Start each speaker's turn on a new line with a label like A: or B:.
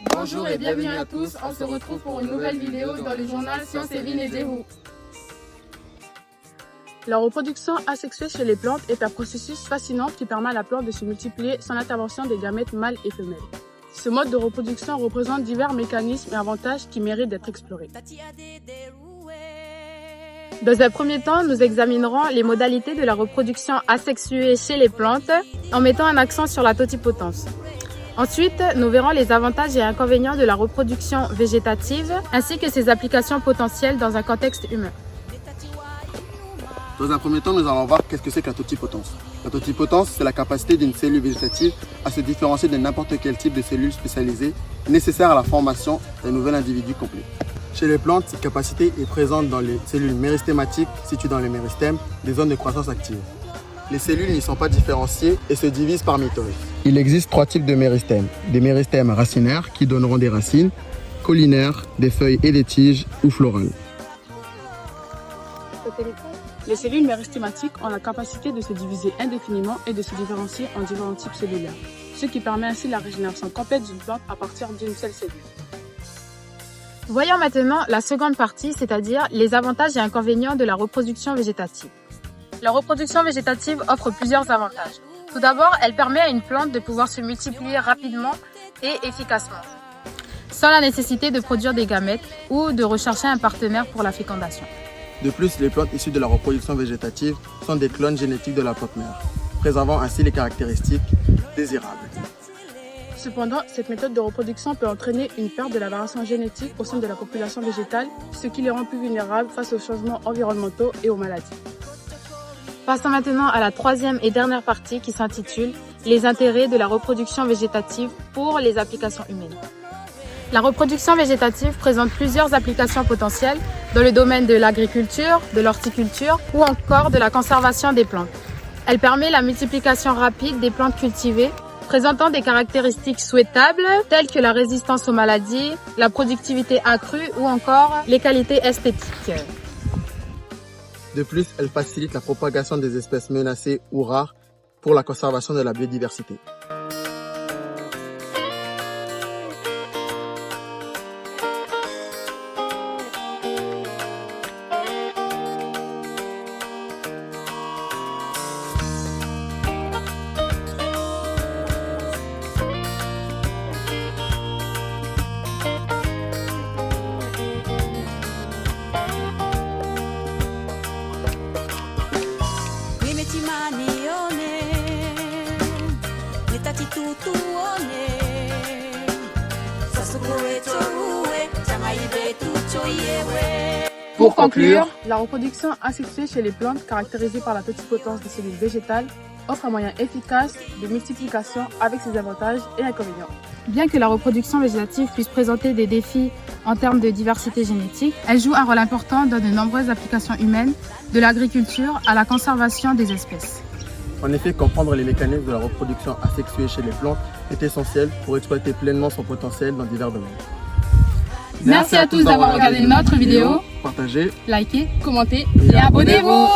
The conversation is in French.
A: Bonjour et bienvenue à tous, on se retrouve pour une nouvelle vidéo dans le journal Sciences et Vie Nézéhou.
B: La reproduction asexuée chez les plantes est un processus fascinant qui permet à la plante de se multiplier sans l'intervention des gamètes mâles et femelles. Ce mode de reproduction représente divers mécanismes et avantages qui méritent d'être explorés. Dans un premier temps, nous examinerons les modalités de la reproduction asexuée chez les plantes en mettant un accent sur la totipotence. Ensuite, nous verrons les avantages et inconvénients de la reproduction végétative ainsi que ses applications potentielles dans un contexte humain.
C: Dans un premier temps, nous allons voir qu'est-ce que c'est que la totipotence. La totipotence, c'est la capacité d'une cellule végétative à se différencier de n'importe quel type de cellule spécialisée nécessaire à la formation d'un nouvel individu complet. Chez les plantes, cette capacité est présente dans les cellules méristématiques situées dans les méristèmes, des zones de croissance active. Les cellules n'y sont pas différenciées et se divisent par mitose. Il existe 3 types de méristèmes. Des méristèmes racinaires qui donneront des racines, caulinaires, des feuilles et des tiges ou florales.
B: Les cellules méristématiques ont la capacité de se diviser indéfiniment et de se différencier en différents types cellulaires, ce qui permet ainsi la régénération complète d'une plante à partir d'une seule cellule.
D: Voyons maintenant la seconde partie, c'est-à-dire les avantages et inconvénients de la reproduction végétative. La reproduction végétative offre plusieurs avantages. Tout d'abord, elle permet à une plante de pouvoir se multiplier rapidement et efficacement, sans la nécessité de produire des gamètes ou de rechercher un partenaire pour la fécondation.
C: De plus, les plantes issues de la reproduction végétative sont des clones génétiques de la plante mère, préservant ainsi les caractéristiques désirables.
B: Cependant, cette méthode de reproduction peut entraîner une perte de la variation génétique au sein de la population végétale, ce qui les rend plus vulnérables face aux changements environnementaux et aux maladies.
D: Passons maintenant à la troisième et dernière partie qui s'intitule « Les intérêts de la reproduction végétative pour les applications humaines ». La reproduction végétative présente plusieurs applications potentielles dans le domaine de l'agriculture, de l'horticulture ou encore de la conservation des plantes. Elle permet la multiplication rapide des plantes cultivées, présentant des caractéristiques souhaitables telles que la résistance aux maladies, la productivité accrue ou encore les qualités esthétiques.
C: De plus, elle facilite la propagation des espèces menacées ou rares pour la conservation de la biodiversité.
A: Pour conclure,
B: la reproduction asexuée chez les plantes, caractérisée par la totipotence des cellules végétales, offre un moyen efficace de multiplication avec ses avantages et inconvénients.
D: Bien que la reproduction végétative puisse présenter des défis en termes de diversité génétique, elle joue un rôle important dans de nombreuses applications humaines, de l'agriculture à la conservation des espèces.
C: En effet, comprendre les mécanismes de la reproduction asexuée chez les plantes est essentiel pour exploiter pleinement son potentiel dans divers domaines.
A: Merci à tous d'avoir regardé notre vidéo.
C: Partagez,
A: Likez, commentez et abonnez-vous.